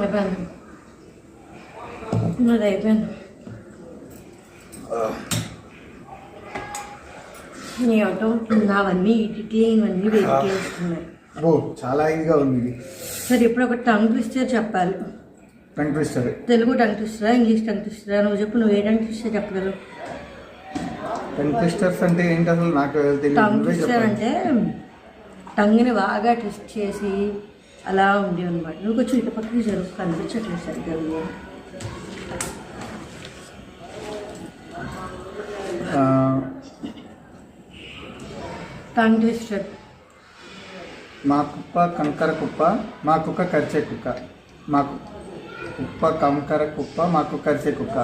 అయిపోయింది, అది అయిపోయింది. ఏమిటో అవన్నీ ఇటుకి ఇవన్నీ వెతికేస్తున్నాయి. చాలా ఇదిగా ఉంది ఇది. సరే ఇప్పుడు ఒక టంగ్ ట్విస్టర్ చెప్పాలి. టంగ్ ట్విస్టర్ తెలుగు టంగ్ ట్విస్టరా, ఇంగ్లీష్ టంగ్ ట్విస్టరా? నువ్వు చెప్పు, నువ్వు ఏ టంగ్ ట్విస్టర్ చెప్పగలవు? టంగ్ ట్విస్టర్స్ అంటే ఏంటి అసలు? నాకు తెలియదు. టంగ్ ట్విస్టర్ అంటే టంగ్ని బాగా ట్విస్ట్ చేసి అలా ఉంది అనమాట. నువ్వు కొంచెం ఇటు పక్కకి జరుగు, కనిపించట్లేదు సరిగ్గా. Tongue twister. మా కుప్ప కంకర కుప్ప, మా కుక్క కరిచే కుక్క. మా కుప్ప కంకర కుప్ప, మా కుక్క కరిచే కుక్క.